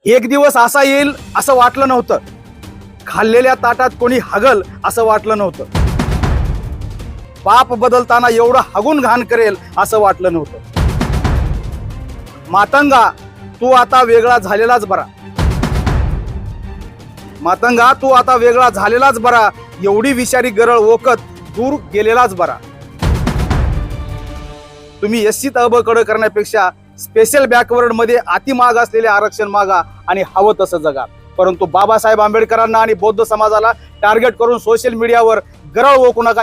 एक दिवस असा येईल असं वाटलं नव्हतं. खाल्लेल्या ताटात कोणी हगल असं वाटलं नव्हतं. बाप बदलताना एवढं हगून घाण करेल असं वाटलं नव्हतं. मातंगा तू आता वेगळा झालेलाच बरा. मातंगा तू आता वेगळा झालेलाच बरा. एवढी विषारी गरळ ओकत दूर गेलेलाच बरा. तुम्ही एससीत अ ब कडं करण्यापेक्षा स्पेशल बॅकवर्ड मध्ये अतिमाग असलेले आरक्षण मागा आणि हवं तसं जगा. परंतु बाबासाहेब आंबेडकरांना आणि बौद्ध समाजाला टार्गेट करून सोशल मीडियावर गरळ ओकू नका.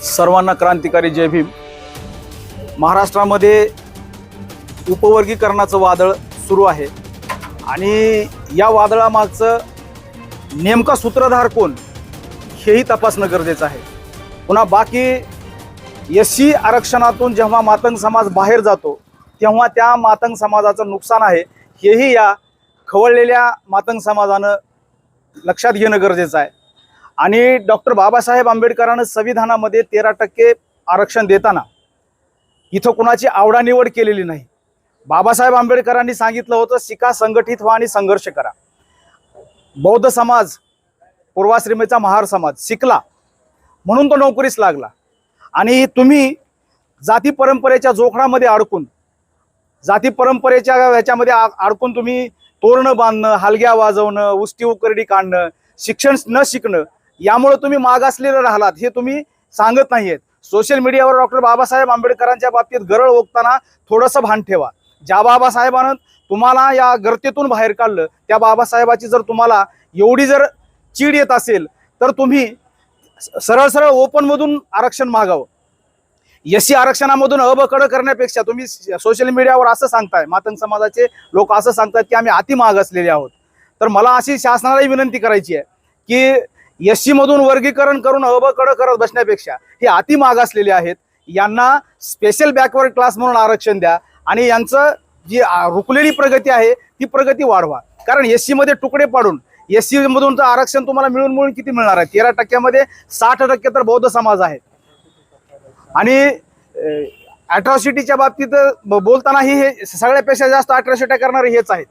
सर्वांना क्रांतिकारी जय भीम. महाराष्ट्रामध्ये उपवर्गीकरणाचं वादळ सुरू आहे आणि या वादळामागचं नेमका सूत्रधार कोण हेही तपासणं गरजेचं आहे. पुन्हा बाकी एससी आरक्षणातून जेव्हा मातंग समाज बाहेर जातो तेव्हा त्या मातंग समाजाचं नुकसान आहे हेही या खवळलेल्या मातंग समाजानं लक्षात घेणं गरजेचं आहे. आणि डॉक्टर बाबासाहेब आंबेडकरांनं संविधानामध्ये 13% आरक्षण देताना इथं कुणाची आवडानिवड केलेली नाही. बाबासाहेब आंबेडकरांनी सांगितलं होतं शिका, संघटित व्हा आणि संघर्ष करा. बौद्ध समाज पूर्वाश्रमीचा महार समाज शिकला म्हणून तो नोकरीस लागला. आणि तुम्ही जाती परंपरेच्या जोखडामध्ये अडकून, जाती परंपरेच्या ह्याच्यामध्ये अडकून तुम्ही तोरणं बांधणं, हलग्या वाजवणं, उष्टी उकरडी काढणं, शिक्षण न शिकणं, यामुळे तुम्ही मागासलेले राहिलात हे तुम्ही सांगत नाहीयेत. सोशल मीडियावर डॉक्टर बाबासाहेब आंबेडकरांच्या बाबतीत गरळ ओकताना थोडंसं भान ठेवा. ज्या बाबासाहेबानं तुम्हाला या गर्तेतून बाहेर काढलं त्या बाबासाहेबाची जर तुम्हाला एवढी जर चीड येत असेल तर तुम्ही सरळ सरळ ओपन मधून आरक्षण मागावं. एससी आरक्षणामधून अ ब कडं करण्यापेक्षा तुम्ही सोशल मीडियावर असं सांगताय, मातंग समाजाचे लोक असं सांगतात की आम्ही अति माग असलेले आहोत. तर मला अशी शासनालाही विनंती करायची आहे की एससी मधून वर्गीकरण करून अ ब कडं करत बसण्यापेक्षा हे अति माग असलेले आहेत, यांना स्पेशल बॅकवर्ड क्लास म्हणून आरक्षण द्या आणि यांचं जी रुकलेली प्रगती आहे ती प्रगती वाढवा. कारण एससी मध्ये तुकडे पाडून एससी मधून आरक्षण तुम्हाला मिळून किती मिळणार आहे? 13%मध्ये 60% तर बौद्ध समाज आहे. आणि अॅट्रॉसिटीच्या बाबतीत बोलतानाही हे सगळ्यापेक्षा जास्त अॅट्रॉसिटी करणारे हेच आहेत,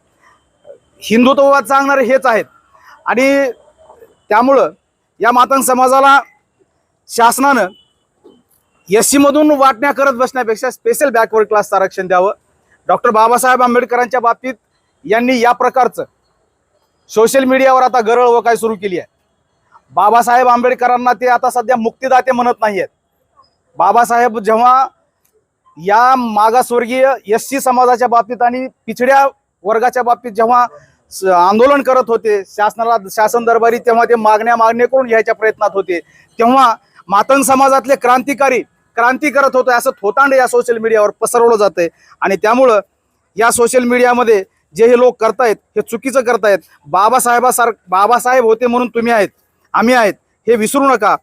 हिंदुत्ववाद सांगणारे हेच आहेत. आणि त्यामुळं या मातंग समाजाला शासनानं एससी मधून वाटण्या करत बसण्यापेक्षा स्पेशल बॅकवर्ड क्लासचं आरक्षण द्यावं. डॉक्टर बाबासाहेब आंबेडकरांच्या बाबतीत यांनी या प्रकारचं सोशल मीडियावर आता गरळ ओकाय सुरू केली आहे. बाबासाहेब आंबेडकरांना ते आता सध्या मुक्तिदाते म्हणत नाही आहेत. बाबासाहेब जेव्हा या मागासवर्गीय एससी समाजाच्या बाबतीत आणि पिछड्या वर्गाच्या बाबतीत जेव्हा आंदोलन करत होते, शासन दरबारी तेव्हा ते मागण्या करून घ्यायच्या प्रयत्नात होते, तेव्हा मातंग समाजातले क्रांती करत होते असं थोतांड या सोशल मीडियावर पसरवलं जातंय. आणि त्यामुळं या सोशल मीडियामध्ये जे हे लोक करतायत हे चुकीचं करतायत. बाबासाहेब होते म्हणून तुम्ही आहेत, आम्ही आहेत हे विसरू नका.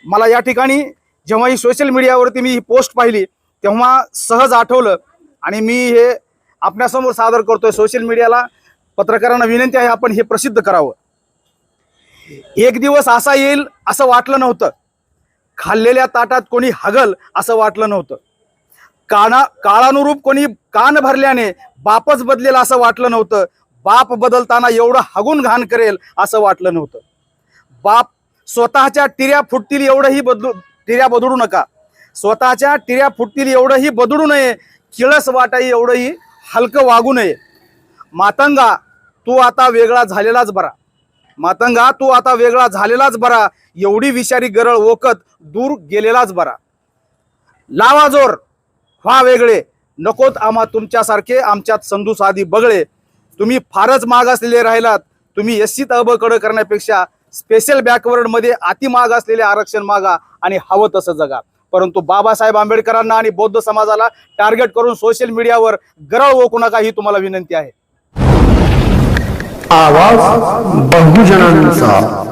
मला या ठिकाणी जेव्हा ही सोशल मीडियावरती मी ही पोस्ट पाहिली तेव्हा सहज आठवलं आणि मी हे आपल्यासमोर सादर करतोय. सोशल मीडियाला पत्रकारांना विनंती आहे आपण हे प्रसिद्ध करावं. एक दिवस असा येईल असं वाटलं नव्हतं. खाल्लेल्या ताटात कोणी हगल असं वाटलं नव्हतं. काळानुरूप कोणी कान भरल्याने बापच बदलेल असं वाटलं नव्हतं. बाप बदलताना एवढं हगून घाण करेल असं वाटलं नव्हतं. बाप स्वतःच्या टिऱ्या फुटतील एवढंही टिऱ्या बदलू नका. स्वतःच्या टिऱ्या फुटतील एवढंही बदलू नये. किळस वाटाई एवढंही हलकं वागू नये. मातंगा तू आता वेगळा झालेलाच बरा. मातंगा तू आता वेगळा झालेलाच बरा. एवढी विषारी गरळ ओकत दूर गेलेलाच बरा. लावा जोर व्हा वेगळे, नकोत आम्हा तुमच्यासारखे आमच्यात संधू साधी बगळे. तुम्ही फारच मागासलेले राहिलात. तुम्ही एससीत अ ब कडं करण्यापेक्षा स्पेशल बॅकवर्ड मध्ये अतिमाग असलेले आरक्षण मागा आणि हवं तसं जगा. परंतु बाबासाहेब आंबेडकरांना आणि बौद्ध समाजाला टार्गेट करून सोशल मीडियावर गरळ ओकू नका ही तुम्हाला विनंती आहे. आवाज बहुजनांचा.